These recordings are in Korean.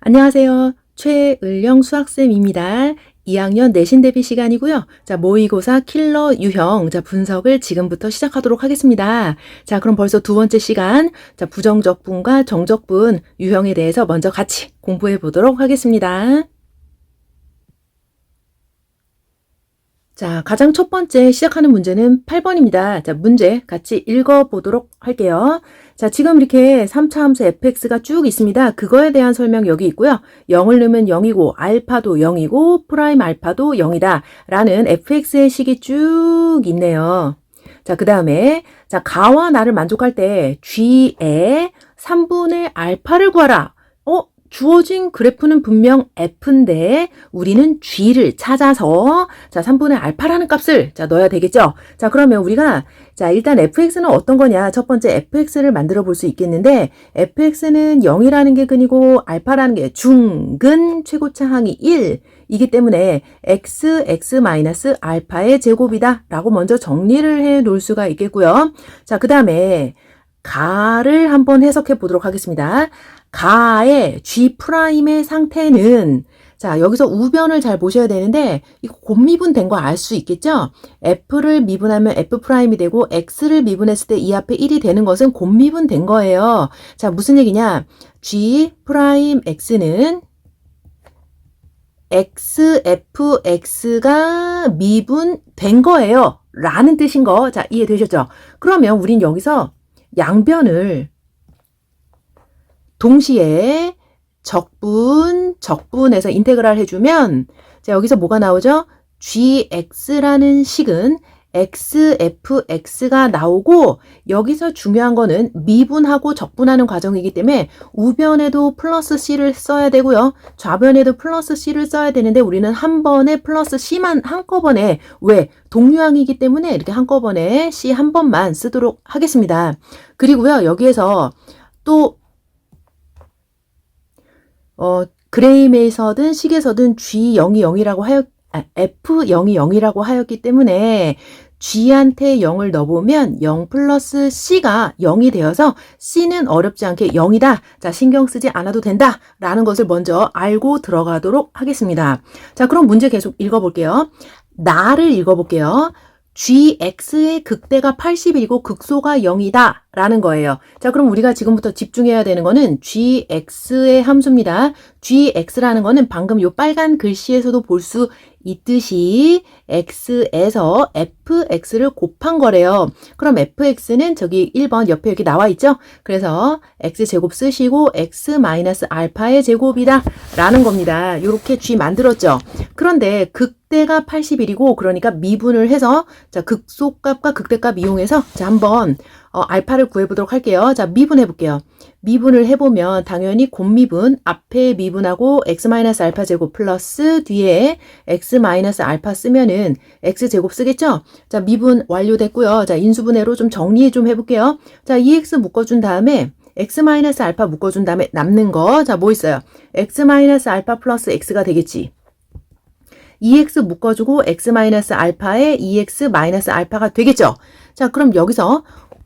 안녕하세요. 최을령 수학쌤입니다. 2학년 내신 대비 시간이고요. 자, 모의고사 킬러 유형 분석을 지금부터 시작하도록 하겠습니다. 자, 그럼 벌써 두 번째 시간, 부정적분과 정적분 유형에 대해서 먼저 같이 공부해 보도록 하겠습니다. 자, 가장 첫 번째 시작하는 문제는 8번입니다. 자, 문제 같이 읽어보도록 할게요. 자, 지금 이렇게 3차 함수 fx가 쭉 있습니다. 그거에 대한 설명 여기 있고요. 0을 넣으면 0이고 알파도 0이고 프라임 알파도 0이다 라는 fx의 식이 쭉 있네요. 자, 그 다음에 자, 가와 나를 만족할 때 g의 3분의 알파를 구하라. 주어진 그래프는 분명 f인데 우리는 g를 찾아서 3분의 알파라는 값을 넣어야 되겠죠. 자, 그러면 우리가 일단 fx는 어떤 거냐? 첫 번째 fx를 만들어 볼 수 있겠는데 fx는 0이라는 게 근이고 알파라는 게 중근 최고차 항이 1이기 때문에 x-알파의 제곱이다 라고 먼저 정리를 해 놓을 수가 있겠고요. 자, 그 다음에 가를 한번 해석해 보도록 하겠습니다. 가의 G'의 상태는 자, 여기서 우변을 잘 보셔야 되는데 이거 곱미분 된 거 알 수 있겠죠? F를 미분하면 F'이 되고 X를 미분했을 때 이 앞에 1이 되는 것은 곱미분 된 거예요. 자, 무슨 얘기냐? G'X는 XFX가 미분된 거예요. 라는 뜻인 거. 자, 이해되셨죠? 그러면 우린 여기서 양변을 동시에 적분해서 인테그랄 해주면 자, 여기서 뭐가 나오죠? gx라는 식은 xfx가 나오고 여기서 중요한 거는 미분하고 적분하는 과정이기 때문에 우변에도 플러스 c를 써야 되고요. 좌변에도 플러스 c를 써야 되는데 우리는 한 번에 플러스 c만 한꺼번에 왜? 동류항이기 때문에 이렇게 한꺼번에 c 한 번만 쓰도록 하겠습니다. 그리고요. 여기에서 또 그레임에서든 식에서든 G0이 0이라고 F0이 0이라고 하였기 때문에 G한테 0을 넣어보면 0 플러스 C가 0이 되어서 C는 어렵지 않게 0이다. 자, 신경 쓰지 않아도 된다. 라는 것을 먼저 알고 들어가도록 하겠습니다. 자, 그럼 문제 계속 읽어볼게요. 나를 읽어볼게요. gx의 극대가 80이고 극소가 0이다 라는 거예요. 자, 그럼 우리가 지금부터 집중해야 되는 거는 gx의 함수입니다. gx라는 거는 방금 요 빨간 글씨에서도 볼 수 있듯이 x에서 fx를 곱한 거래요. 그럼 fx는 저기 1번 옆에 여기 나와 있죠? 그래서 x제곱 쓰시고 x-알파의 제곱이다 라는 겁니다. 이렇게 g 만들었죠? 그런데 극대가 81이고 그러니까 미분을 해서 자, 극소값과 극대값 이용해서 자, 한번 알파를 구해보도록 할게요. 자, 미분해 볼게요. 미분을 해보면 당연히 곱미분 앞에 미분하고 x-알파 제곱 플러스 뒤에 x-알파 쓰면은 x제곱 쓰겠죠? 자, 미분 완료됐고요. 자, 인수분해로 좀 정리 좀 해볼게요. 자, 2x 묶어준 다음에 x-알파 묶어준 다음에 남는 거. 자, 뭐 있어요? x-알파 플러스 x가 되겠지. 2x 묶어주고 x-알파에 2x-알파가 되겠죠? 자, 그럼 여기서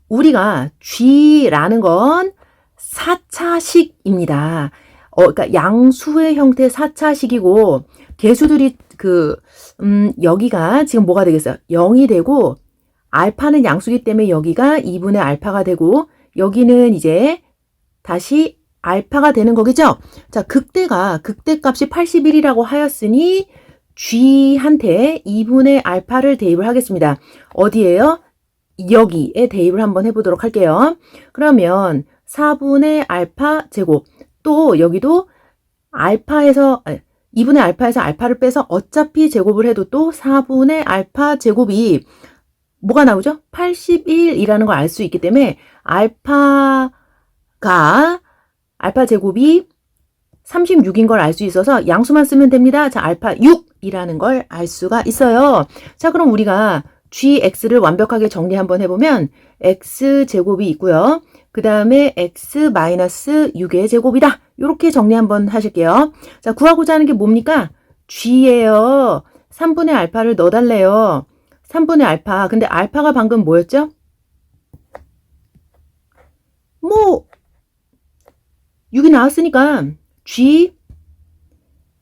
우리가 G라는 건 4차식입니다. 그러니까 양수의 형태 4차식이고 개수들이 여기가 지금 뭐가 되겠어요? 0이 되고 알파는 양수기 때문에 여기가 2분의 알파가 되고 여기는 이제 다시 알파가 되는 거겠죠? 자, 극대값이 81이라고 하였으니 G한테 2분의 알파를 대입을 하겠습니다. 어디에요? 여기에 대입을 한번 해보도록 할게요. 그러면 4분의 알파 제곱 또 여기도 2분의 알파에서 알파를 빼서 어차피 제곱을 해도 또 4분의 알파 제곱이 뭐가 나오죠? 81이라는 걸 알 수 있기 때문에 알파 제곱이 36인 걸 알 수 있어서 양수만 쓰면 됩니다. 자, 알파 6이라는 걸 알 수가 있어요. 자, 그럼 우리가 gx를 완벽하게 정리 한번 해보면 x제곱이 있고요. 그 다음에 x-6의 제곱이다. 이렇게 정리 한번 하실게요. 자, 구하고자 하는 게 뭡니까? g예요. 3분의 알파를 넣어달래요. 3분의 알파. 근데 알파가 방금 뭐였죠? 6이 나왔으니까 g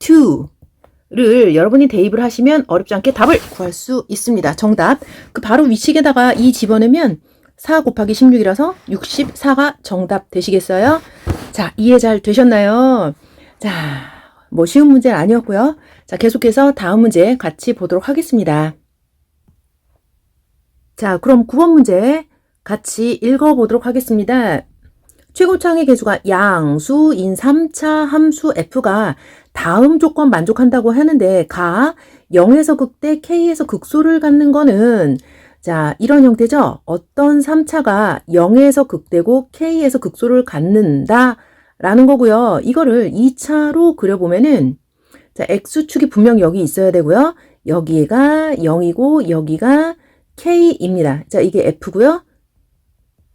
2를 여러분이 대입을 하시면 어렵지 않게 답을 구할 수 있습니다. 정답. 그 바로 위식에다가 2 집어넣으면 4 곱하기 16이라서 64가 정답 되시겠어요? 자, 이해 잘 되셨나요? 자, 뭐 쉬운 문제는 아니었고요. 자, 계속해서 다음 문제 같이 보도록 하겠습니다. 자, 그럼 9번 문제 같이 읽어보도록 하겠습니다. 최고차항의 개수가 양수인 3차 함수 f가 다음 조건 만족한다고 하는데 가 0에서 극대 k에서 극소를 갖는 거는 자, 이런 형태죠. 어떤 3차가 0에서 극대고 k에서 극소를 갖는다 라는 거고요. 이거를 2차로 그려보면은 자, x축이 분명 여기 있어야 되고요. 여기가 0이고 여기가 k입니다. 자, 이게 f고요.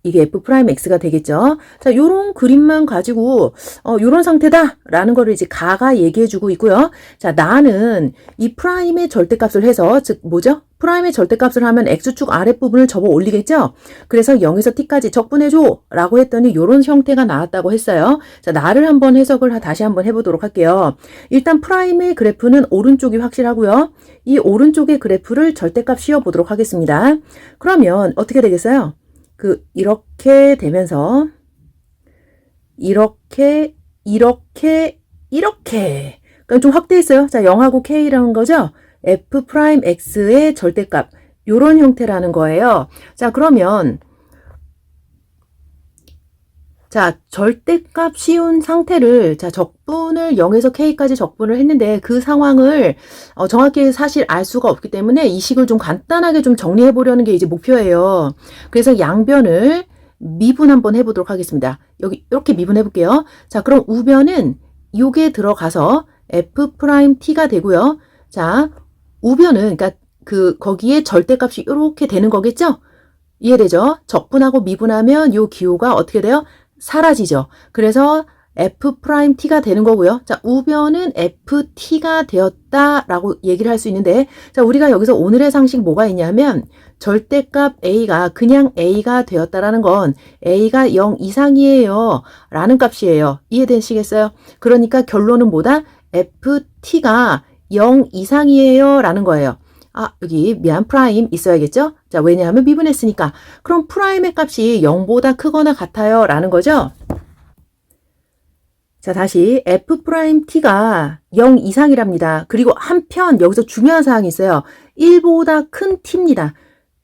이게 f'x가 되겠죠. 자, 요런 그림만 가지고 요런 상태다라는 거를 이제 가가 얘기해주고 있고요. 자, 나는 이 프라임의 절대값을 해서 즉 뭐죠? 프라임의 절대값을 하면 x축 아랫부분을 접어 올리겠죠? 그래서 0에서 t까지 적분해줘 라고 했더니 요런 형태가 나왔다고 했어요. 자, 나를 한번 해석을 다시 한번 해보도록 할게요. 일단 프라임의 그래프는 오른쪽이 확실하고요. 이 오른쪽의 그래프를 절대값 씌워보도록 하겠습니다. 그러면 어떻게 되겠어요? 이렇게 되면서 이렇게 그러니까 좀 확대했어요. 자, 0하고 k라는 거죠. f'x의 절대값 요런 형태라는 거예요. 자, 그러면 자, 절대값 씌운 상태를 자, 적분을 0에서 k까지 적분을 했는데 그 상황을 정확히 사실 알 수가 없기 때문에 이 식을 좀 간단하게 좀 정리해 보려는 게 이제 목표예요. 그래서 양변을 미분 한번 해보도록 하겠습니다. 여기 이렇게 미분해 볼게요. 자, 그럼 우변은 요게 들어가서 f't가 되고요. 자, 우변은 그러니까 거기에 절대값이 이렇게 되는 거겠죠? 이해되죠? 적분하고 미분하면 요 기호가 어떻게 돼요? 사라지죠. 그래서 f't가 되는 거고요. 자, 우변은 ft가 되었다라고 얘기를 할 수 있는데 자, 우리가 여기서 오늘의 상식 뭐가 있냐면 절대값 a가 그냥 a가 되었다라는 건 a가 0 이상이에요 라는 값이에요. 이해되시겠어요? 그러니까 결론은 뭐다? ft가 0 이상이에요 라는 거예요. 아, 여기 미안 프라임 있어야겠죠? 자, 왜냐하면 미분했으니까. 그럼 프라임의 값이 0보다 크거나 같아요 라는 거죠? 자, 다시 f't가 0 이상이랍니다. 그리고 한편 여기서 중요한 사항이 있어요. 1보다 큰 t입니다.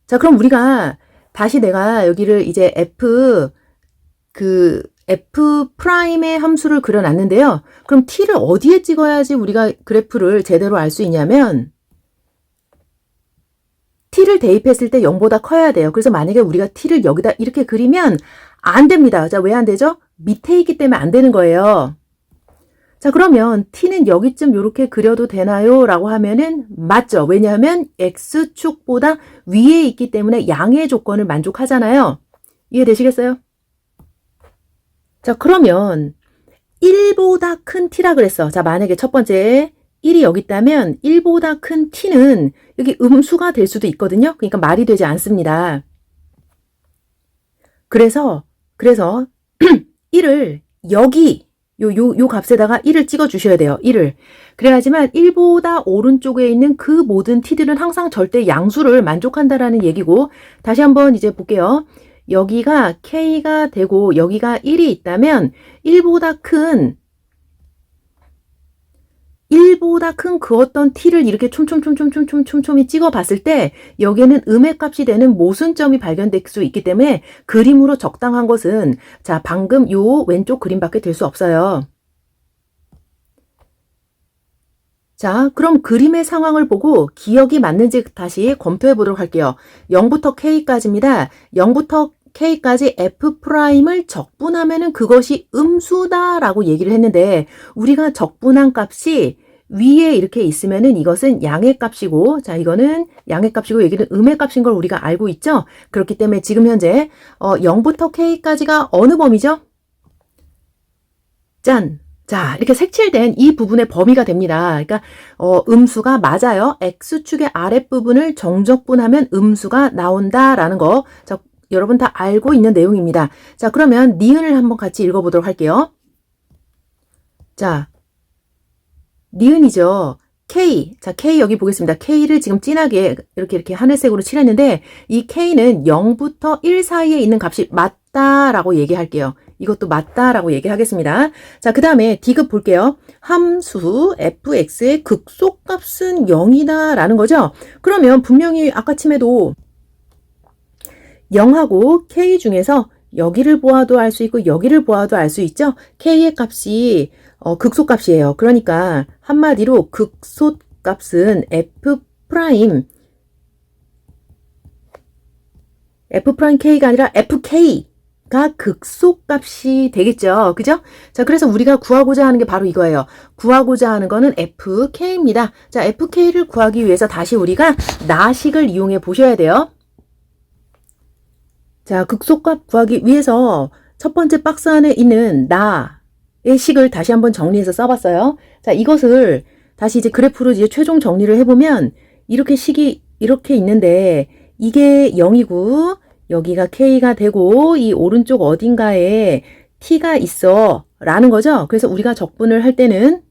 자, 그럼 우리가 다시 내가 여기를 이제 f'의 함수를 그려놨는데요. 그럼 t를 어디에 찍어야지 우리가 그래프를 제대로 알 수 있냐면 t를 대입했을 때 0보다 커야 돼요. 그래서 만약에 우리가 t를 여기다 이렇게 그리면 안 됩니다. 자, 왜 안 되죠? 밑에 있기 때문에 안 되는 거예요. 자, 그러면 t는 여기쯤 이렇게 그려도 되나요? 라고 하면은 맞죠. 왜냐하면 x축보다 위에 있기 때문에 양의 조건을 만족하잖아요. 이해되시겠어요? 자, 그러면 1보다 큰 t라 그랬어. 자, 만약에 첫 번째 1이 여기 있다면 1보다 큰 t는 여기 음수가 될 수도 있거든요. 그러니까 말이 되지 않습니다. 그래서 1을 여기 요 값에다가 1을 찍어 주셔야 돼요. 1을. 그래야지만 1보다 오른쪽에 있는 그 모든 t들은 항상 절대 양수를 만족한다라는 얘기고 다시 한번 이제 볼게요. 여기가 k가 되고 여기가 1이 있다면 1보다 큰 그 어떤 t를 이렇게 촘촘히 찍어 봤을 때 여기에는 음의 값이 되는 모순점이 발견될 수 있기 때문에 그림으로 적당한 것은 자, 방금 요 왼쪽 그림밖에 될 수 없어요. 자, 그럼 그림의 상황을 보고 기억이 맞는지 다시 검토해 보도록 할게요. 0부터 k까지입니다. 0부터 k까지 f'을 적분하면은 그것이 음수다라고 얘기를 했는데 우리가 적분한 값이 위에 이렇게 있으면은 이것은 양의 값이고 자, 이거는 양의 값이고 여기는 음의 값인 걸 우리가 알고 있죠? 그렇기 때문에 지금 현재 0부터 k까지가 어느 범위죠? 짠! 자, 이렇게 색칠된 이 부분의 범위가 됩니다. 그러니까 음수가 맞아요. x축의 아랫부분을 정적분하면 음수가 나온다라는 거. 자, 여러분 다 알고 있는 내용입니다. 자, 그러면 니은을 한번 같이 읽어보도록 할게요. 자, 니은이죠. K. 자, K 여기 보겠습니다. K를 지금 진하게 이렇게 하늘색으로 칠했는데 이 K는 0부터 1 사이에 있는 값이 맞다라고 얘기할게요. 이것도 맞다라고 얘기하겠습니다. 자, 그 다음에 D급 볼게요. 함수 fx의 극소값은 0이다 라는 거죠. 그러면 분명히 아까 침에도 0하고 K 중에서 여기를 보아도 알 수 있고 여기를 보아도 알 수 있죠. K의 값이 극소값이에요. 그러니까 한마디로 극소값은 F'K가 아니라 FK가 극소값이 되겠죠. 그죠? 자, 그래서 우리가 구하고자 하는 게 바로 이거예요. 구하고자 하는 거는 FK입니다. 자, FK를 구하기 위해서 다시 우리가 나식을 이용해 보셔야 돼요. 자, 극소값 구하기 위해서 첫 번째 박스 안에 있는 나의 식을 다시 한번 정리해서 써봤어요. 자, 이것을 다시 이제 그래프로 이제 최종 정리를 해보면 이렇게 식이 이렇게 있는데 이게 0이고 여기가 K가 되고 이 오른쪽 어딘가에 T가 있어 라는 거죠. 그래서 우리가 적분을 할 때는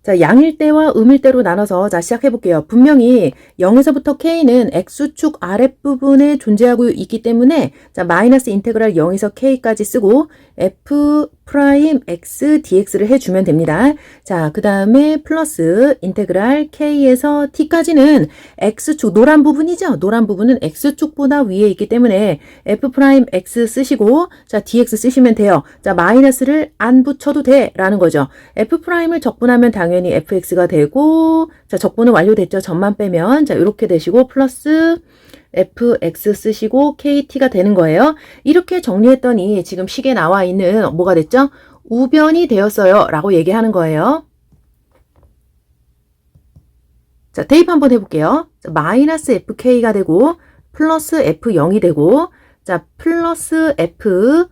자, 양일 때와 음일 때로 나눠서 자, 시작해 볼게요. 분명히 0에서부터 K는 X축 아랫부분에 존재하고 있기 때문에 자, 마이너스 인테그랄 0에서 K까지 쓰고 F 프라임 X dx를 해주면 됩니다. 자, 그 다음에 플러스 인테그랄 K에서 T까지는 X축, 노란 부분이죠? 노란 부분은 X축보다 위에 있기 때문에 F 프라임 X 쓰시고 자, dx 쓰시면 돼요. 자, 마이너스를 안 붙여도 돼 라는 거죠. F 프라임을 적분하면 당연히 fx가 되고 자, 적분은 완료됐죠? 점만 빼면 자, 이렇게 되시고 플러스 fx 쓰시고 kt가 되는 거예요. 이렇게 정리했더니 지금 식에 나와 있는 뭐가 됐죠? 우변이 되었어요 라고 얘기하는 거예요. 자, 대입 한번 해볼게요. 자, 마이너스 fk가 되고 플러스 f0이 되고 자, 플러스 f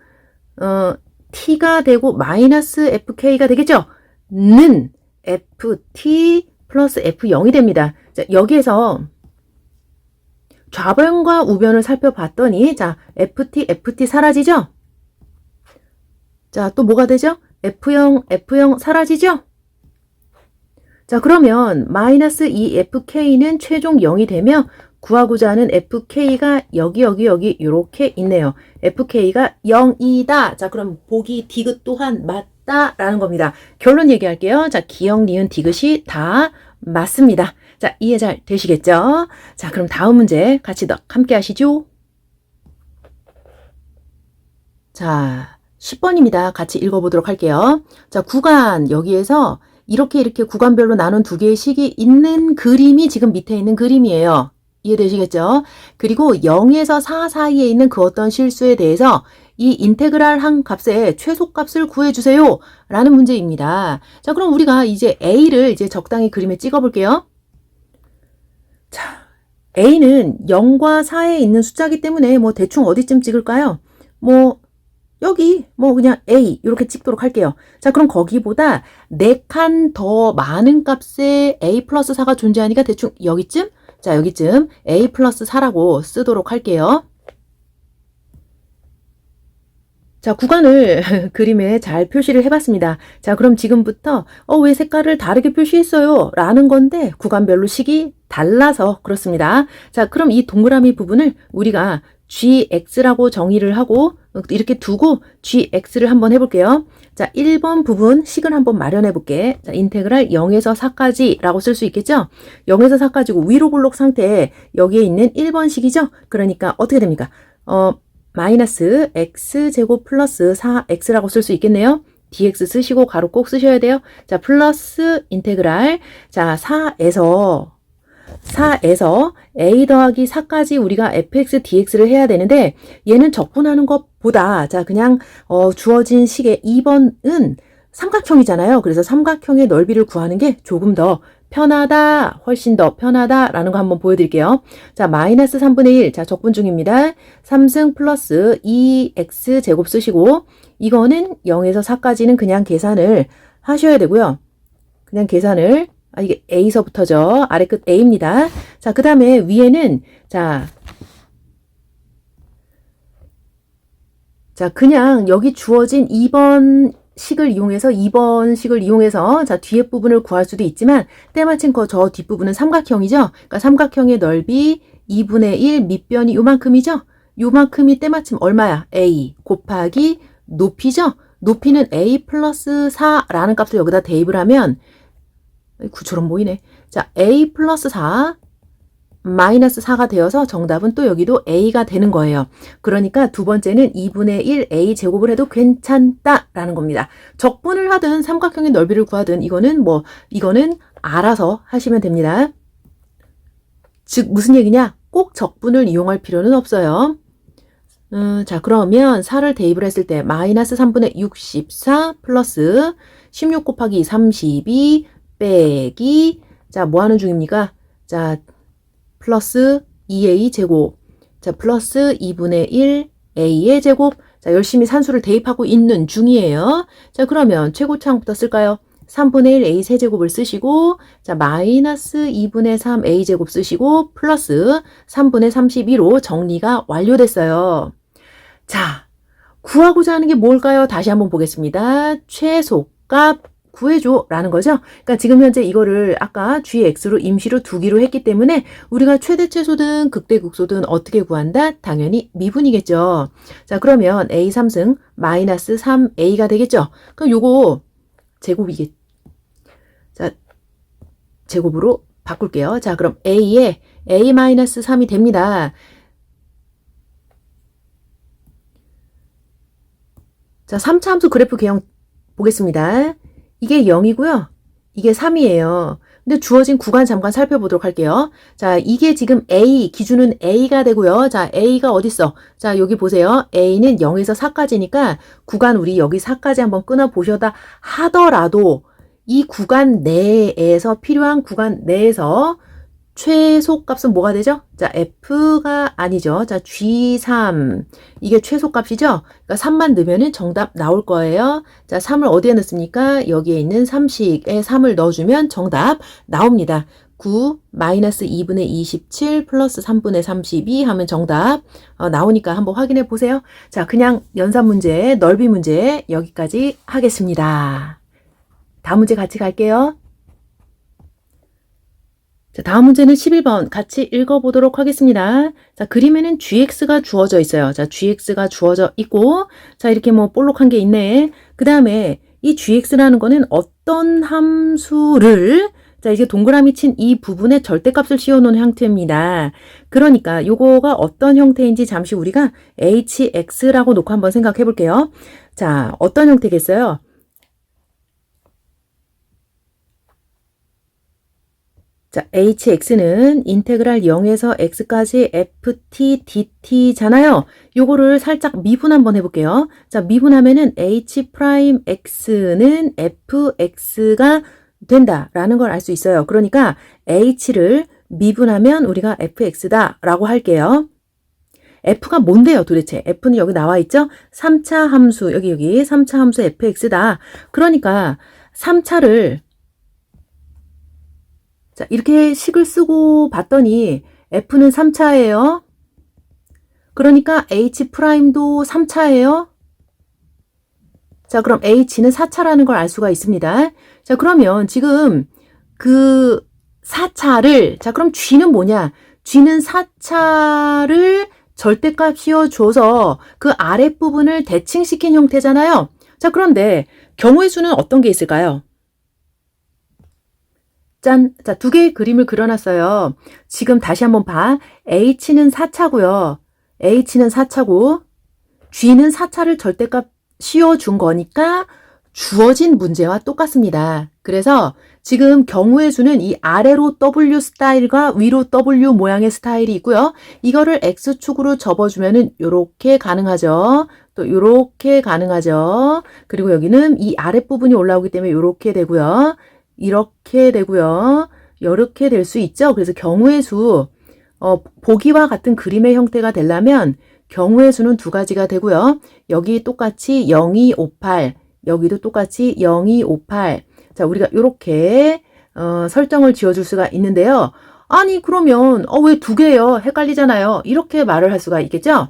t가 되고 마이너스 fk가 되겠죠? 는 ft 플러스 f0이 됩니다. 자, 여기에서 좌변과 우변을 살펴봤더니 자, FT 사라지죠? 자, 또 뭐가 되죠? F0 사라지죠? 자, 그러면 마이너스 이 FK는 최종 0이 되며 구하고자 하는 FK가 여기 이렇게 있네요. FK가 0이다. 자, 그럼 보기 디귿 또한 맞다라는 겁니다. 결론 얘기할게요. 자, 기역, 니은, 디귿이 다 맞습니다. 자, 이해 잘 되시겠죠? 자, 그럼 다음 문제 같이 함께 하시죠. 자, 10번입니다. 같이 읽어보도록 할게요. 자, 구간 여기에서 이렇게 구간별로 나눈 두 개의 식이 있는 그림이 지금 밑에 있는 그림이에요. 이해되시겠죠? 그리고 0에서 4 사이에 있는 그 어떤 실수에 대해서 이 인테그랄 한 값의 최소값을 구해주세요 라는 문제입니다. 자, 그럼 우리가 이제 A를 이제 적당히 그림에 찍어볼게요. 자, A는 0과 4에 있는 숫자이기 때문에 뭐 대충 어디쯤 찍을까요? 뭐 여기 뭐 그냥 A 이렇게 찍도록 할게요. 자, 그럼 거기보다 4칸 더 많은 값의 A 플러스 4가 존재하니까 대충 여기쯤? 자, 여기쯤 A 플러스 4라고 쓰도록 할게요. 자, 구간을 그림에 잘 표시를 해봤습니다. 자, 그럼 지금부터 왜 색깔을 다르게 표시했어요? 라는 건데 구간별로 식이 달라서 그렇습니다. 자, 그럼 이 동그라미 부분을 우리가 gx라고 정의를 하고 이렇게 두고 gx를 한번 해볼게요. 자, 1번 부분 식을 한번 마련해 볼게. 자, 인테그랄 0에서 4까지 라고 쓸 수 있겠죠? 0에서 4까지고 위로 볼록 상태에 여기에 있는 1번 식이죠? 그러니까 어떻게 됩니까? 마이너스 x제곱 플러스 4x라고 쓸 수 있겠네요. dx 쓰시고 가로 꼭 쓰셔야 돼요. 자, 플러스 인테그랄 자, 4에서 a 더하기 4까지 우리가 fx dx를 해야 되는데 얘는 적분하는 것보다 자, 그냥 주어진 식의 2번은 삼각형이잖아요. 그래서 삼각형의 넓이를 구하는 게 조금 더 편하다, 훨씬 더 편하다라는 거 한번 보여드릴게요. 자, 마이너스 3분의 1, 자, 적분 중입니다. 3승 플러스 2x 제곱 쓰시고 이거는 0에서 4까지는 그냥 계산을 하셔야 되고요. 그냥 계산을 이게 A서부터죠. 아래 끝 A입니다. 자, 그 다음에 위에는 자, 그냥 여기 주어진 2번 식을 이용해서 2번 식을 이용해서 자 뒤에 부분을 구할 수도 있지만 때마침 저 뒷부분은 삼각형이죠. 그러니까 삼각형의 넓이 2분의 1 밑변이 요만큼이죠. 요만큼이 때마침 얼마야? a 곱하기 높이죠. 높이는 a 플러스 4라는 값을 여기다 대입을 하면 구처럼 보이네. 자 a 플러스 4 마이너스 4가 되어서 정답은 또 여기도 a가 되는 거예요. 그러니까 두 번째는 2분의 1 a 제곱을 해도 괜찮다라는 겁니다. 적분을 하든 삼각형의 넓이를 구하든 이거는 알아서 하시면 됩니다. 즉 무슨 얘기냐? 꼭 적분을 이용할 필요는 없어요. 자 그러면 4를 대입을 했을 때 마이너스 3분의 64 플러스 16 곱하기 32 빼기 자 뭐하는 중입니까? 자 플러스 2a 제곱 자 플러스 2분의 1 a의 제곱 자 열심히 산수를 대입하고 있는 중이에요. 자 그러면 최고차항부터 쓸까요? 3분의 1 a 세제곱을 쓰시고 자 마이너스 2분의 3 a 제곱 쓰시고 플러스 3분의 32로 정리가 완료됐어요. 자 구하고자 하는 게 뭘까요? 다시 한번 보겠습니다. 최소값 구해줘 라는 거죠. 그러니까 지금 현재 이거를 아까 gx로 임시로 두기로 했기 때문에 우리가 최대 최소든 극대 극소든 어떻게 구한다? 당연히 미분이겠죠. 자 그러면 a 3승 마이너스 3a가 되겠죠. 그럼 요거 제곱이겠 자 제곱으로 바꿀게요. 자 그럼 a에 a 마이너스 3이 됩니다. 자 3차 함수 그래프 개형 보겠습니다. 이게 0이고요. 이게 3이에요. 근데 주어진 구간 잠깐 살펴보도록 할게요. 자, 이게 지금 A, 기준은 A가 되고요. 자, A가 어딨어? 자, 여기 보세요. A는 0에서 4까지니까 구간 우리 여기 4까지 한번 끊어보셔다 하더라도 이 구간 내에서 필요한 구간 내에서 최소값은 뭐가 되죠? 자, F가 아니죠. 자, G3. 이게 최소값이죠? 그러니까 3만 넣으면 정답 나올 거예요. 자, 3을 어디에 넣습니까? 여기에 있는 3식에 3을 넣어주면 정답 나옵니다. 9 마이너스 2분의 27 플러스 3분의 32 하면 정답 나오니까 한번 확인해 보세요. 자, 그냥 연산 문제, 넓이 문제 여기까지 하겠습니다. 다음 문제 같이 갈게요. 자, 다음 문제는 11번 같이 읽어보도록 하겠습니다. 자, 그림에는 gx가 주어져 있어요. 자, gx가 주어져 있고, 자, 이렇게 뭐 볼록한 게 있네. 그 다음에 이 gx라는 거는 어떤 함수를, 자, 이제 동그라미 친 이 부분에 절대값을 씌워놓은 형태입니다. 그러니까 요거가 어떤 형태인지 잠시 우리가 hx라고 놓고 한번 생각해 볼게요. 자, 어떤 형태겠어요? 자, hx는 인테그랄 0에서 x까지 ft dt잖아요. 요거를 살짝 미분 한번 해볼게요. 자, 미분하면은 h'x는 fx가 된다라는 걸 알 수 있어요. 그러니까 h를 미분하면 우리가 fx다라고 할게요. f가 뭔데요 도대체? f는 여기 나와 있죠? 3차 함수, 여기 3차 함수 fx다. 그러니까 3차를 자, 이렇게 식을 쓰고 봤더니 F는 3차예요. 그러니까 H'도 3차예요. 자, 그럼 H는 4차라는 걸 알 수가 있습니다. 자, 그러면 지금 그 4차를, 자, 그럼 G는 뭐냐? G는 4차를 절대값 씌워줘서 그 아랫부분을 대칭시킨 형태잖아요. 자, 그런데 경우의 수는 어떤 게 있을까요? 짠! 자, 두 개의 그림을 그려놨어요. 지금 다시 한번 봐. H는 4차고요. H는 4차고 G는 4차를 절대값 씌워준 거니까 주어진 문제와 똑같습니다. 그래서 지금 경우의 수는 이 아래로 W 스타일과 위로 W 모양의 스타일이 있고요. 이거를 X축으로 접어주면은 요렇게 가능하죠. 또 요렇게 가능하죠. 그리고 여기는 이 아랫부분이 올라오기 때문에 요렇게 되고요. 이렇게 되고요. 이렇게 될 수 있죠. 그래서 경우의 수, 보기와 같은 그림의 형태가 되려면 경우의 수는 두 가지가 되고요. 여기 똑같이 0258, 여기도 똑같이 0258. 자, 우리가 이렇게 설정을 지어줄 수가 있는데요. 아니 그러면 왜 두 개예요? 헷갈리잖아요. 이렇게 말을 할 수가 있겠죠.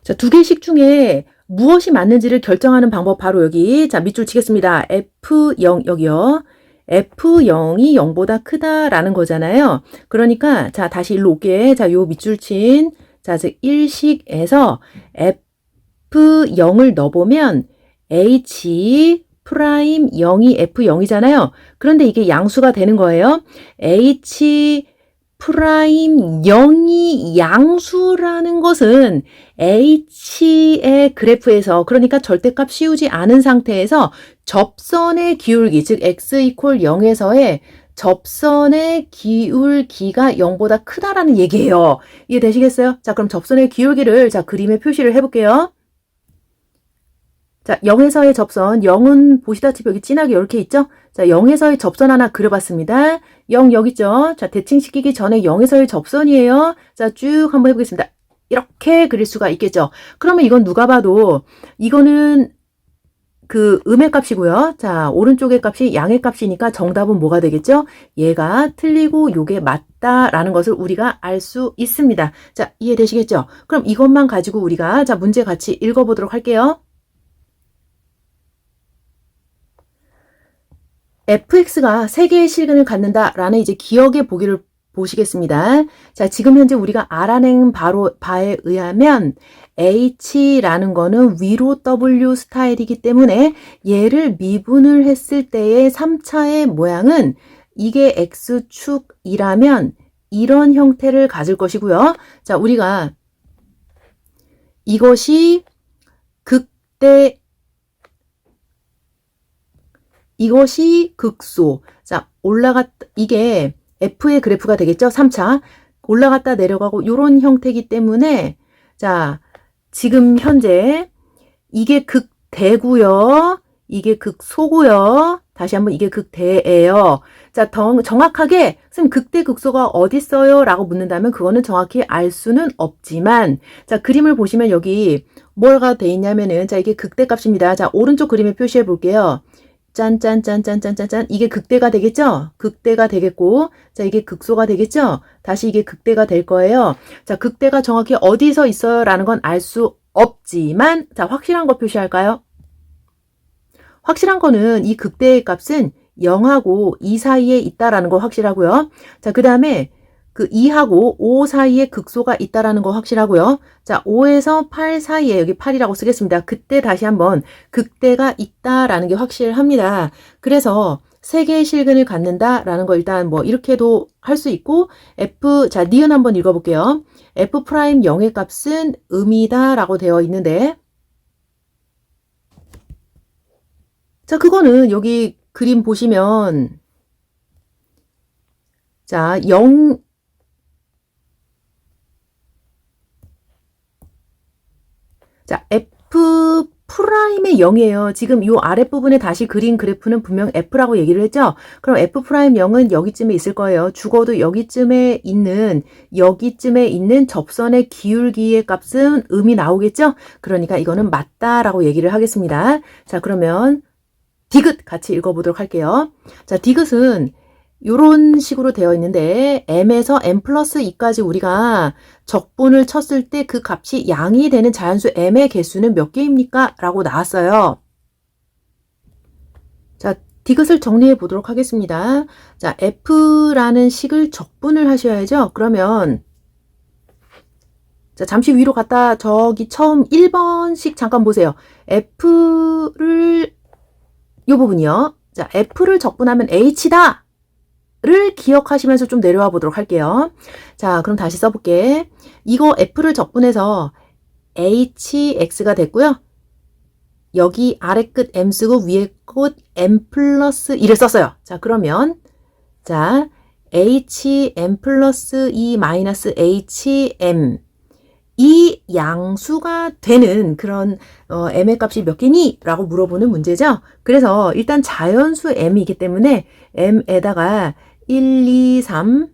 자, 두 개식 중에 무엇이 맞는지를 결정하는 방법 바로 여기. 자, 밑줄 치겠습니다. F0 여기요. F0이 0보다 크다라는 거잖아요. 그러니까 자, 다시 일로 올게. 자, 요 밑줄 친 자, 즉 일식에서 F0을 넣어보면 H 프라임 0이 F0이잖아요. 그런데 이게 양수가 되는 거예요. H 프라임 0이 양수라는 것은 H의 그래프에서, 그러니까 절대값 씌우지 않은 상태에서 접선의 기울기, 즉 x 이퀄 0에서의 접선의 기울기가 0보다 크다라는 얘기예요. 이해되시겠어요? 자, 그럼 접선의 기울기를 자, 그림에 표시를 해볼게요. 자, 0에서의 접선, 0은 보시다시피 여기 진하게 이렇게 있죠? 자, 0에서의 접선 하나 그려봤습니다. 0 여기 있죠? 자, 대칭시키기 전에 0에서의 접선이에요. 자, 쭉 한번 해보겠습니다. 이렇게 그릴 수가 있겠죠? 그러면 이건 누가 봐도 이거는 그 음의 값이고요. 자, 오른쪽의 값이 양의 값이니까 정답은 뭐가 되겠죠? 얘가 틀리고 요게 맞다라는 것을 우리가 알 수 있습니다. 자, 이해되시겠죠? 그럼 이것만 가지고 우리가 자, 문제 같이 읽어보도록 할게요. fx가 3개의 실근을 갖는다라는 이제 기억의 보기를 보시겠습니다. 자, 지금 현재 우리가 알아낸 바에 의하면 h라는 거는 위로 w 스타일이기 때문에 얘를 미분을 했을 때의 3차의 모양은 이게 x축이라면 이런 형태를 가질 것이고요. 자, 우리가 이것이 극소. 자, 이게 F의 그래프가 되겠죠? 3차. 올라갔다 내려가고 요런 형태이기 때문에 자, 지금 현재 이게 극대고요. 이게 극소고요. 다시 한번 이게 극대예요. 자, 정확하게 선생님 극대 극소가 어디 있어요? 라고 묻는다면 그거는 정확히 알 수는 없지만 자, 그림을 보시면 여기 뭐가 돼 있냐면은 자, 이게 극대 값입니다. 자, 오른쪽 그림에 표시해 볼게요. 짠짠짠짠짠짠짠 이게 극대가 되겠죠? 극대가 되겠고 자, 이게 극소가 되겠죠? 다시 이게 극대가 될 거예요. 자, 극대가 정확히 어디서 있어요? 라는 건 알 수 없지만 자, 확실한 거 표시할까요? 확실한 거는 이 극대의 값은 0하고 2 사이에 있다라는 거 확실하고요. 자, 그 다음에 그 2하고 5 사이에 극소가 있다라는 거 확실하고요. 자, 5에서 8 사이에 여기 8이라고 쓰겠습니다. 그때 다시 한번 극대가 있다라는 게 확실합니다. 그래서 3개의 실근을 갖는다라는 거 일단 뭐 이렇게도 할 수 있고 자, 니은 한번 읽어볼게요. f 프라임 0의 값은 음이다라고 되어 있는데 자, 그거는 여기 그림 보시면 자, 0 자, f 프라임의 0이에요. 지금 이 아랫부분에 다시 그린 그래프는 분명 f라고 얘기를 했죠? 그럼 f 프라임 0은 여기쯤에 있을 거예요. 죽어도 여기쯤에 있는 접선의 기울기의 값은 음이 나오겠죠? 그러니까 이거는 맞다라고 얘기를 하겠습니다. 자, 그러면 디귿 같이 읽어보도록 할게요. 자, 디귿은 이런 식으로 되어 있는데 m에서 m 플러스 2까지 우리가 적분을 쳤을 때 그 값이 양이 되는 자연수 m의 개수는 몇 개입니까? 라고 나왔어요. 자, 디귿을 정리해 보도록 하겠습니다. 자, f라는 식을 적분을 하셔야죠. 그러면 자, 잠시 위로 갔다 저기 처음 1번씩 잠깐 보세요. f를 이 부분이요. 자, f를 적분하면 h다. 를 기억하시면서 좀 내려와 보도록 할게요. 자, 그럼 다시 써볼게. 이거 f를 적분해서 hx가 됐고요. 여기 아래 끝 m 쓰고 위에 끝 m 플러스 2를 썼어요. 자, 그러면 자, hm 플러스 2 마이너스 hm 이 양수가 되는 그런 m의 값이 몇 개니? 라고 물어보는 문제죠. 그래서 일단 자연수 m이기 때문에 m에다가 1, 2, 3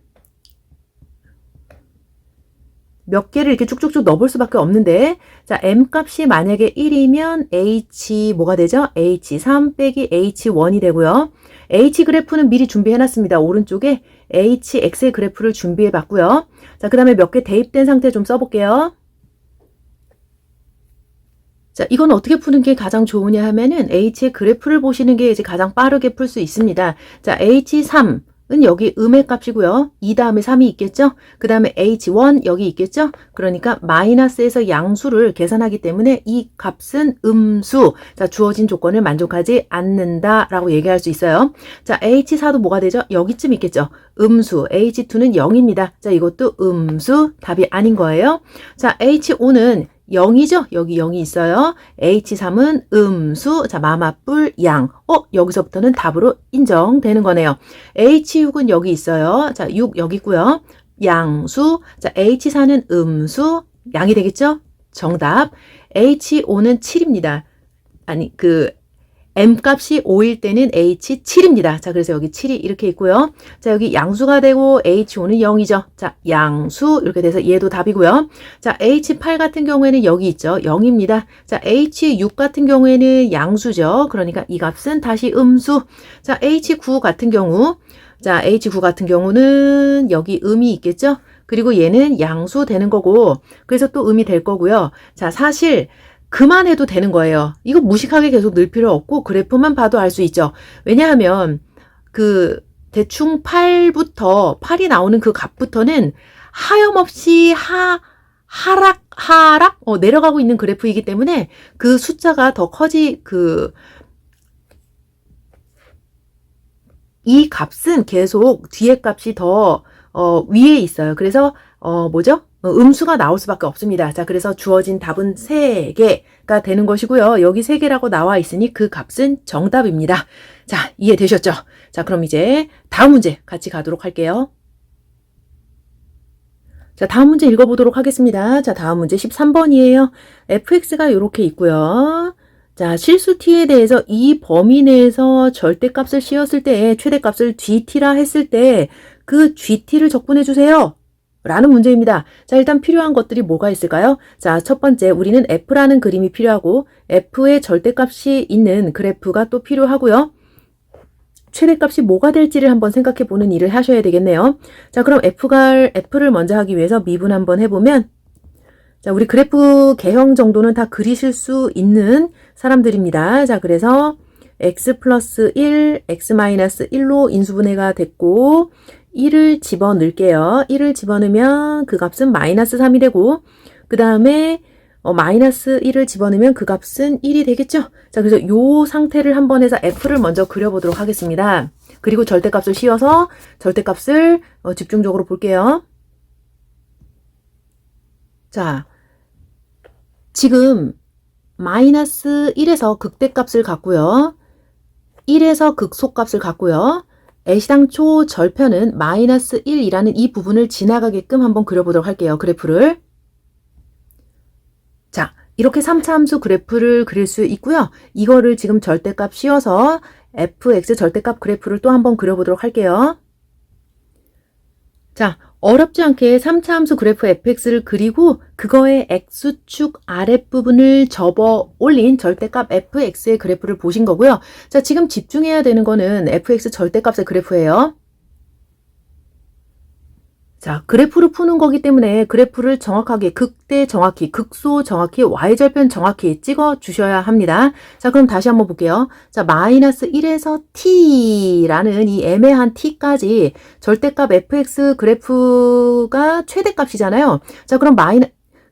몇 개를 이렇게 쭉쭉쭉 넣어볼 수밖에 없는데 자, m 값이 만약에 1이면 h 뭐가 되죠? h3 빼기 h1이 되고요. h 그래프는 미리 준비해놨습니다. 오른쪽에 hx의 그래프를 준비해봤고요. 자, 그 다음에 몇 개 대입된 상태 좀 써볼게요. 자, 이건 어떻게 푸는 게 가장 좋으냐 하면은 H의 그래프를 보시는 게 이제 가장 빠르게 풀 수 있습니다. 자, H3은 여기 음의 값이고요. 2 다음에 3이 있겠죠? 그 다음에 H1 여기 있겠죠? 그러니까 마이너스에서 양수를 계산하기 때문에 이 값은 음수. 자, 주어진 조건을 만족하지 않는다라고 얘기할 수 있어요. 자, H4도 뭐가 되죠? 여기쯤 있겠죠? 음수. H2는 0입니다. 자, 이것도 음수. 답이 아닌 거예요. 자, H5는 0이죠? 여기 0이 있어요. H3은 음수. 자, 마마뿔 양. 여기서부터는 답으로 인정되는 거네요. H6은 여기 있어요. 자, 6 여기 있고요. 양수. 자, H4는 음수. 양이 되겠죠? 정답. H5는 7입니다. 아니, M값이 5일 때는 H7입니다. 자, 그래서 여기 7이 이렇게 있고요. 자, 여기 양수가 되고 H5는 0이죠. 자, 양수 이렇게 돼서 얘도 답이고요. 자, H8 같은 경우에는 여기 있죠. 0입니다. 자, H6 같은 경우에는 양수죠. 그러니까 이 값은 다시 음수. 자, H9 같은 경우 자, H9 같은 경우는 여기 음이 있겠죠. 그리고 얘는 양수 되는 거고 그래서 또 음이 될 거고요. 자, 사실 그만해도 되는 거예요. 이거 무식하게 계속 넣을 필요 없고 그래프만 봐도 알 수 있죠. 왜냐하면 대충 8이 나오는 그 값부터는 하염없이 하락 내려가고 있는 그래프이기 때문에 그 숫자가 더 이 값은 계속 뒤에 값이 더 위에 있어요. 그래서 뭐죠? 음수가 나올 수밖에 없습니다. 자, 그래서 주어진 답은 3개가 되는 것이고요. 여기 3개라고 나와 있으니 그 값은 정답입니다. 자, 이해되셨죠? 자, 그럼 이제 다음 문제 같이 가도록 할게요. 자, 다음 문제 읽어보도록 하겠습니다. 자, 다음 문제 13번이에요. fx가 이렇게 있고요. 자, 실수 t에 대해서 이 범위 내에서 절대값을 씌웠을 때 최대값을 gt라 했을 때 그 gt를 적분해 주세요. 라는 문제입니다. 자, 일단 필요한 것들이 뭐가 있을까요? 자, 첫 번째 우리는 f라는 그림이 필요하고 f의 절대값이 있는 그래프가 또 필요하고요. 최대값이 뭐가 될지를 한번 생각해 보는 일을 하셔야 되겠네요. 자, 그럼 f를 먼저 하기 위해서 미분 한번 해보면 자, 우리 그래프 개형 정도는 다 그리실 수 있는 사람들입니다. 자, 그래서 x 플러스 1, x 마이너스 1로 인수분해가 됐고 1을 집어넣을게요. 1을 집어넣으면 그 값은 마이너스 3이 되고 그 다음에 마이너스 1을 집어넣으면 그 값은 1이 되겠죠. 자, 그래서 요 상태를 한번 해서 f를 먼저 그려보도록 하겠습니다. 그리고 절대값을 씌워서 절대값을 집중적으로 볼게요. 자, 지금 마이너스 1에서 극대값을 갖고요. 1에서 극소값을 갖고요. 애시당초 절편은 마이너스 1이라는 이 부분을 지나가게끔 한번 그려보도록 할게요. 그래프를. 자, 이렇게 3차 함수 그래프를 그릴 수 있고요. 이거를 지금 절대값 씌워서 fx 절대값 그래프를 또 한번 그려보도록 할게요. 자, 어렵지 않게 3차 함수 그래프 fx를 그리고 그거의 x축 아랫부분을 접어 올린 절대값 fx의 그래프를 보신 거고요. 자, 지금 집중해야 되는 거는 fx 절대값의 그래프예요. 자, 그래프를 푸는 거기 때문에 그래프를 정확하게 극대 정확히, 극소 정확히, y절편 정확히 찍어 주셔야 합니다. 자, 그럼 다시 한번 볼게요. 자, 마이너스 1에서 t라는 이 애매한 t까지 절대값 fx 그래프가 최대값이잖아요. 자, 그럼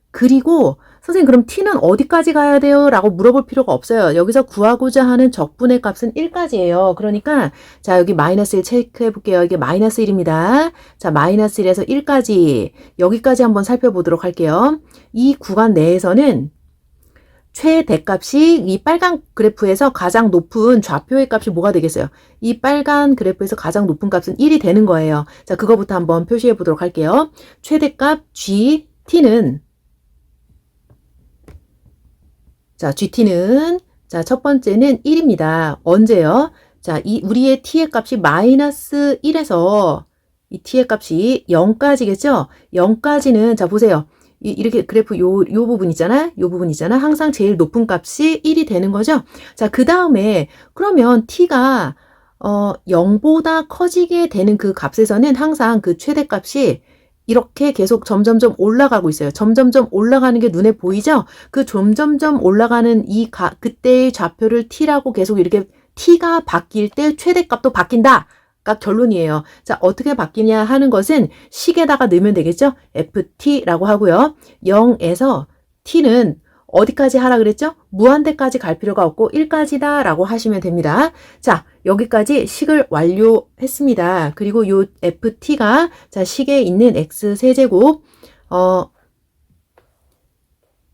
그리고 선생님 그럼 t는 어디까지 가야 돼요? 라고 물어볼 필요가 없어요. 여기서 구하고자 하는 적분의 값은 1까지예요. 그러니까 자, 여기 마이너스 1 체크해 볼게요. 이게 마이너스 1입니다. 자, 마이너스 1에서 1까지 여기까지 한번 살펴보도록 할게요. 이 구간 내에서는 최대값이 이 빨간 그래프에서 가장 높은 좌표의 값이 뭐가 되겠어요? 이 빨간 그래프에서 가장 높은 값은 1이 되는 거예요. 자, 그거부터 한번 표시해 보도록 할게요. 최대값 GT는 자, GT는 자, 첫 번째는 1입니다. 언제요? 자, 우리의 t의 값이 마이너스 1에서 이 t의 값이 0까지겠죠? 0까지는 자, 보세요. 이렇게 그래프 요 부분 있잖아. 요 부분 있잖아. 항상 제일 높은 값이 1이 되는 거죠. 자, 그다음에 그러면 t가 0보다 커지게 되는 그 값에서는 항상 그 최대값이 이렇게 계속 점점점 올라가고 있어요. 점점점 올라가는 게 눈에 보이죠? 그 점점점 올라가는 그때의 좌표를 t라고 계속 이렇게 t가 바뀔 때 최대값도 바뀐다. 가 결론이에요. 자, 어떻게 바뀌냐 하는 것은 식에다가 넣으면 되겠죠? ft라고 하고요. 0에서 t는 어디까지 하라 그랬죠? 무한대까지 갈 필요가 없고 1까지다 라고 하시면 됩니다. 자, 여기까지 식을 완료했습니다. 그리고 요 ft가 자, 식에 있는 x세제곱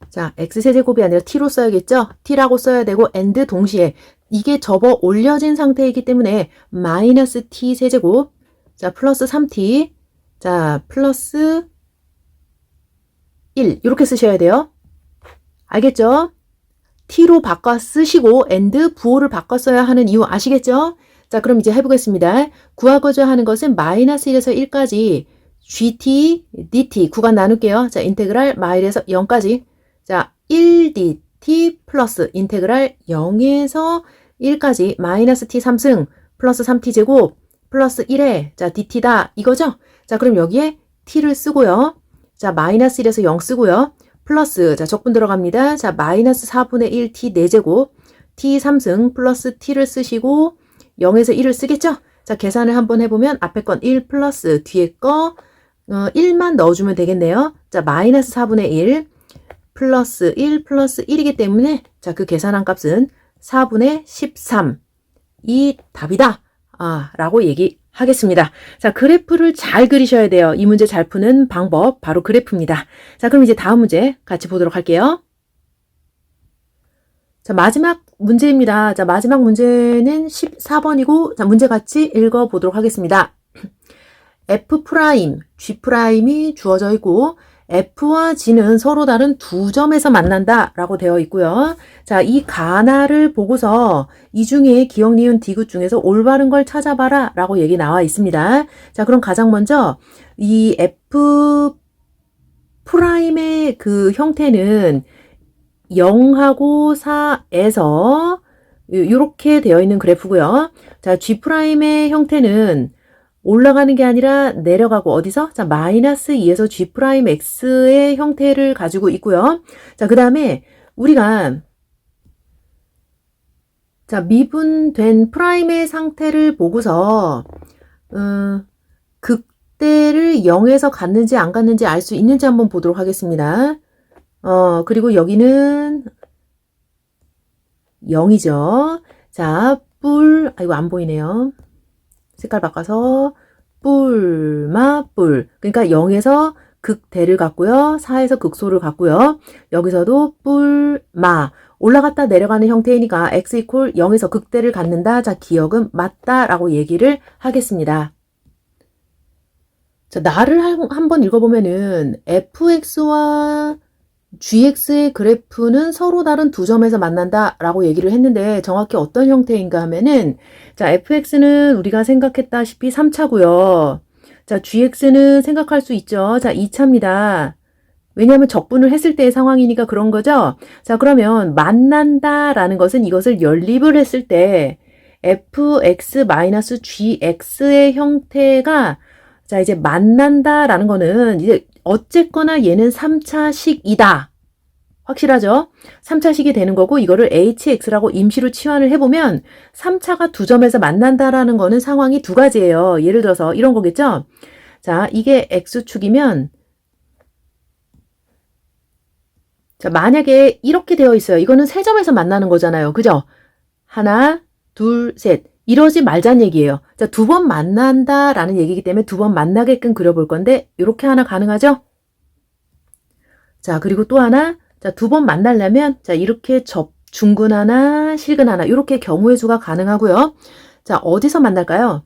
자, x세제곱이 아니라 t로 써야겠죠? t라고 써야 되고 and 동시에 이게 접어 올려진 상태이기 때문에 마이너스 t 세제곱 자, 플러스 3t 자, 플러스 1 이렇게 쓰셔야 돼요. 알겠죠? t로 바꿔 쓰시고 and 부호를 바꿔 써야 하는 이유 아시겠죠? 자, 그럼 이제 해보겠습니다. 구하고자 하는 것은 마이너스 1에서 1까지 gt, dt 구간 나눌게요. 자, 인테그랄 마일에서 0까지 자, 1dt 플러스 인테그랄 0에서 1까지 마이너스 t 3승 플러스 3t 제곱 플러스 1에 자, dt다 이거죠? 자, 그럼 여기에 t를 쓰고요. 자, 마이너스 1에서 0 쓰고요. 플러스 자, 적분 들어갑니다. 자, 마이너스 4분의 1 t 4제곱 t 3승 플러스 t를 쓰시고 0에서 1을 쓰겠죠? 자, 계산을 한번 해보면 앞에 건 1 플러스 뒤에 거 1만 넣어주면 되겠네요. 자, 마이너스 4분의 1 플러스 1 플러스 1이기 때문에 자, 그 계산한 값은 4분의 13 이 답이다 라고 얘기하겠습니다. 자, 그래프를 잘 그리셔야 돼요. 이 문제 잘 푸는 방법 바로 그래프입니다. 자, 그럼 이제 다음 문제 같이 보도록 할게요. 자, 마지막 문제입니다. 자, 마지막 문제는 14번이고 자, 문제 같이 읽어보도록 하겠습니다. F', G'이 주어져 있고 F와 G는 서로 다른 두 점에서 만난다 라고 되어 있고요. 자, 이 가나를 보고서 이 중에 기억, 니은, 디귿 중에서 올바른 걸 찾아봐라 라고 얘기 나와 있습니다. 자, 그럼 가장 먼저 이 F'의 그 형태는 0하고 4에서 이렇게 되어 있는 그래프고요. 자, G'의 형태는 올라가는 게 아니라 내려가고 어디서? 자, 마이너스 2에서 G'X의 형태를 가지고 있고요. 자, 그 다음에 우리가 자, 미분된 프라임의 상태를 보고서 극대를 0에서 갔는지 안 갔는지 알 수 있는지 한번 보도록 하겠습니다. 그리고 여기는 0이죠. 자, 이거 안 보이네요. 색깔 바꿔서 뿔. 그러니까 0에서 극대를 갖고요. 4에서 극소를 갖고요. 여기서도 뿔마. 올라갔다 내려가는 형태이니까 x 이퀄 0에서 극대를 갖는다. 자, 기억은 맞다라고 얘기를 하겠습니다. 자, 나를 한번 읽어보면은 fx와 gx의 그래프는 서로 다른 두 점에서 만난다 라고 얘기를 했는데 정확히 어떤 형태인가 하면은 자, fx는 우리가 생각했다시피 3차고요. 자, gx는 생각할 수 있죠. 자, 2차입니다. 왜냐하면 적분을 했을 때의 상황이니까 그런 거죠. 자, 그러면 만난다라는 것은 이것을 연립을 했을 때 fx-gx의 형태가 자, 이제 만난다라는 거는 이제 어쨌거나 얘는 3차식이다. 확실하죠? 3차식이 되는 거고 이거를 hx라고 임시로 치환을 해보면 3차가 두 점에서 만난다라는 거는 상황이 두 가지예요. 예를 들어서 이런 거겠죠? 자, 이게 x축이면 자, 만약에 이렇게 되어 있어요. 이거는 세 점에서 만나는 거잖아요. 그죠? 하나, 둘, 셋. 이러지 말자는 얘기예요. 자, 두 번 만난다라는 얘기이기 때문에 두 번 만나게끔 그려볼 건데 이렇게 하나 가능하죠? 자, 그리고 또 하나 자, 두 번 만나려면 자, 이렇게 중근 하나, 실근 하나 이렇게 경우의 수가 가능하고요. 자, 어디서 만날까요?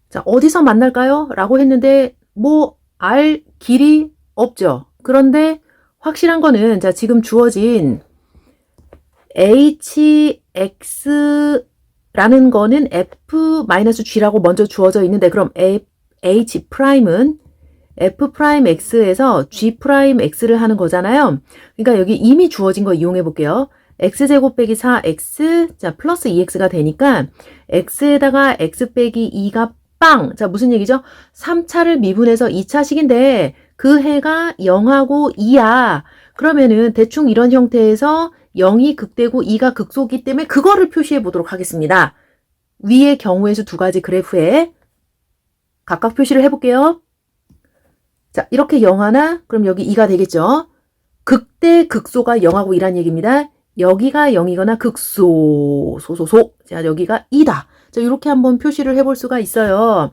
자, 어디서 만날까요? 라고 했는데 뭐 알 길이 없죠. 그런데 확실한 거는 자, 지금 주어진 hx라는 거는 f-g라고 먼저 주어져 있는데 그럼 h'은 f'x에서 g'x를 하는 거잖아요. 그러니까 여기 이미 주어진 거 이용해 볼게요. x제곱 빼기 4x 자 플러스 2x가 되니까 x에다가 x 빼기 2가 빵! 자, 무슨 얘기죠? 3차를 미분해서 2차식인데 그 해가 0하고 2야. 그러면은 대충 이런 형태에서 0이 극대고 2가 극소기 때문에 그거를 표시해 보도록 하겠습니다. 위의 경우의 수 두 가지 그래프에 각각 표시를 해볼게요. 자, 이렇게 0 하나, 그럼 여기 2가 되겠죠? 극대, 극소가 0하고 2란 얘기입니다. 여기가 0이거나 극소, 소소소. 자, 여기가 2다. 자, 이렇게 한번 표시를 해볼 수가 있어요.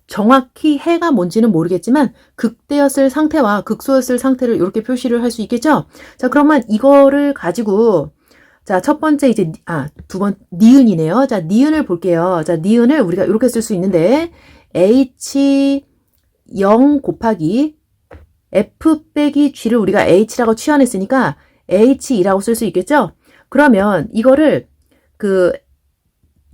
정확히 해가 뭔지는 모르겠지만 극대였을 상태와 극소였을 상태를 이렇게 표시를 할 수 있겠죠? 자, 그러면 이거를 가지고 자, 첫 번째 이제 두 번 니은이네요. 자, 니은을 볼게요. 자, 니은을 우리가 이렇게 쓸 수 있는데 h 0 곱하기 f 빼기 g를 우리가 h라고 취환했으니까 h2라고 쓸 수 있겠죠? 그러면 이거를 그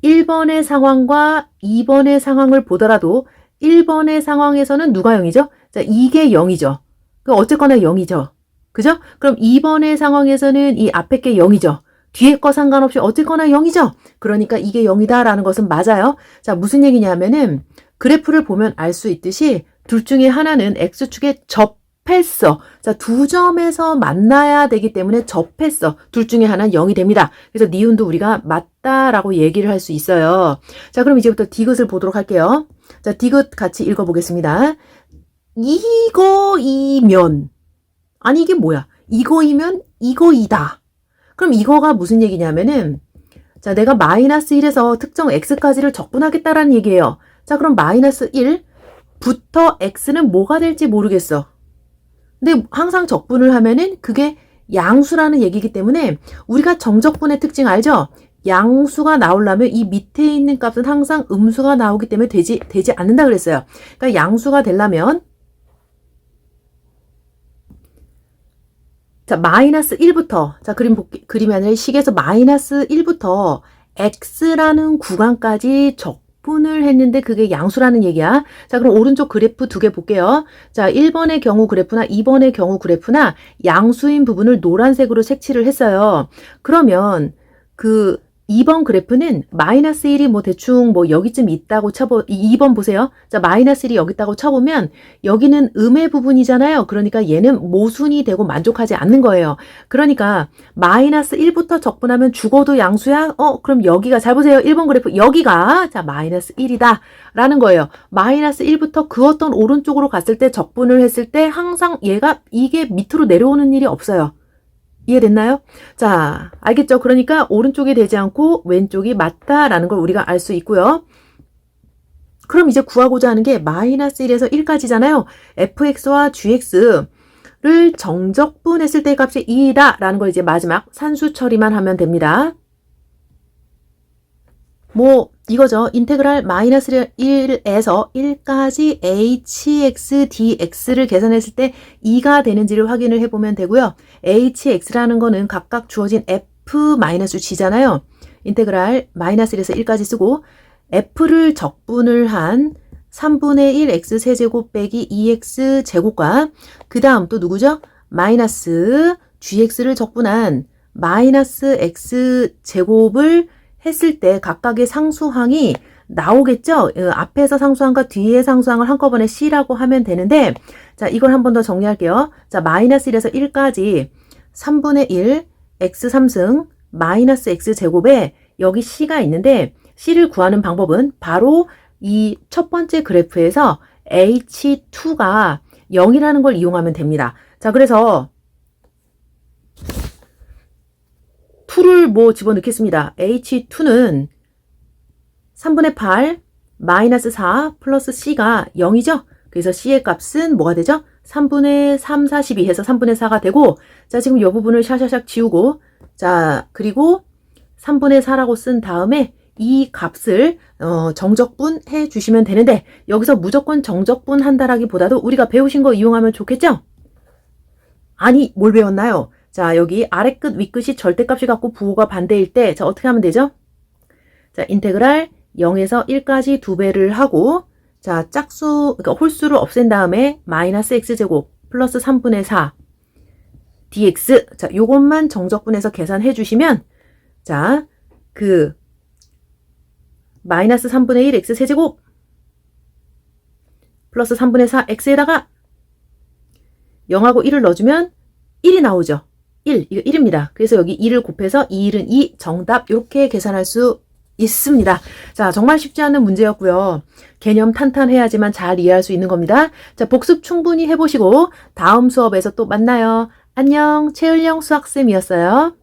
1번의 상황과 2번의 상황을 보더라도 1번의 상황에서는 누가 0이죠? 자, 이게 0이죠. 그 어쨌거나 0이죠. 그죠? 그럼 2번의 상황에서는 이 앞에 게 0이죠. 뒤에 거 상관없이 어쨌거나 0이죠. 그러니까 이게 0이다라는 것은 맞아요. 자, 무슨 얘기냐면은 그래프를 보면 알 수 있듯이 둘 중에 하나는 X축에 접했어. 자, 두 점에서 만나야 되기 때문에 접했어. 둘 중에 하나는 0이 됩니다. 그래서 니은도 우리가 맞다라고 얘기를 할 수 있어요. 자, 그럼 이제부터 디귿을 보도록 할게요. 자, 디귿 같이 읽어보겠습니다. 이거이면 아니 이게 뭐야? 이거이면 이거이다. 그럼 이거가 무슨 얘기냐면은 자, 내가 마이너스 1에서 특정 x까지를 적분하겠다라는 얘기예요. 자, 그럼 마이너스 1부터 x는 뭐가 될지 모르겠어. 근데 항상 적분을 하면은 그게 양수라는 얘기이기 때문에 우리가 정적분의 특징 알죠? 양수가 나오려면 이 밑에 있는 값은 항상 음수가 나오기 때문에 되지 않는다 그랬어요. 그러니까 양수가 되려면 자, 마이너스 1부터, 자, 그림이 아니라 식에서 마이너스 1부터 x라는 구간까지 적분을 했는데 그게 양수라는 얘기야. 자, 그럼 오른쪽 그래프 두 개 볼게요. 자, 1번의 경우 그래프나 2번의 경우 그래프나 양수인 부분을 노란색으로 색칠을 했어요. 그러면 그 2번 그래프는 마이너스 1이 뭐 대충 뭐 여기쯤 있다고 2번 보세요. 자, 마이너스 1이 여기 있다고 쳐보면 여기는 음의 부분이잖아요. 그러니까 얘는 모순이 되고 만족하지 않는 거예요. 그러니까 마이너스 1부터 적분하면 죽어도 양수야? 그럼 여기가 잘 보세요. 1번 그래프 여기가 자 마이너스 1이다 라는 거예요. 마이너스 1부터 그 어떤 오른쪽으로 갔을 때 적분을 했을 때 항상 얘가 이게 밑으로 내려오는 일이 없어요. 이해됐나요? 자, 알겠죠? 그러니까 오른쪽이 되지 않고 왼쪽이 맞다라는 걸 우리가 알 수 있고요. 그럼 이제 구하고자 하는 게 마이너스 1에서 1까지잖아요. fx와 gx를 정적분했을 때 값이 2다라는 걸 이제 마지막 산수 처리만 하면 됩니다. 뭐 이거죠. 인테그랄 마이너스 1에서 1까지 hx dx를 계산했을 때 2가 되는지를 확인을 해보면 되고요. hx라는 거는 각각 주어진 f-g잖아요. 인테그랄 마이너스 1에서 1까지 쓰고 f를 적분을 한 3분의 1 x 세제곱 빼기 2x 제곱과 그 다음 또 누구죠? 마이너스 gx를 적분한 마이너스 x 제곱을 했을 때 각각의 상수항이 나오겠죠? 앞에서 상수항과 뒤에 상수항을 한꺼번에 C라고 하면 되는데 자, 이걸 한 번 더 정리할게요. 자, 마이너스 1에서 1까지 3분의 1 x 3승 마이너스 x 제곱에 여기 C가 있는데 C를 구하는 방법은 바로 이 첫 번째 그래프에서 H2가 0이라는 걸 이용하면 됩니다. 자, 그래서 2를 뭐 집어넣겠습니다. H2는 3분의 8 마이너스 4 플러스 C가 0이죠. 그래서 C의 값은 뭐가 되죠? 3분의 3, 42 해서 3분의 4가 되고 자, 지금 이 부분을 샤샤샥 지우고 자, 그리고 3분의 4라고 쓴 다음에 이 값을 정적분 해 주시면 되는데 여기서 무조건 정적분 한다라기보다도 우리가 배우신 거 이용하면 좋겠죠? 아니, 뭘 배웠나요? 자, 여기 아래 끝, 위 끝이 절대값이 같고 부호가 반대일 때, 자, 어떻게 하면 되죠? 자, 인테그랄 0에서 1까지 2배를 하고, 자, 그러니까 홀수를 없앤 다음에 마이너스 x제곱 플러스 3분의 4 dx. 자, 요것만 정적분해서 계산해 주시면, 자, 마이너스 3분의 1 x 세제곱 플러스 3분의 4 x에다가 0하고 1을 넣어주면 1이 나오죠. 1, 이거 1입니다. 그래서 여기 2를 곱해서 2, 1은 2, 정답 이렇게 계산할 수 있습니다. 자, 정말 쉽지 않은 문제였고요. 개념 탄탄해야지만 잘 이해할 수 있는 겁니다. 자, 복습 충분히 해보시고 다음 수업에서 또 만나요. 안녕, 최을영 수학쌤이었어요.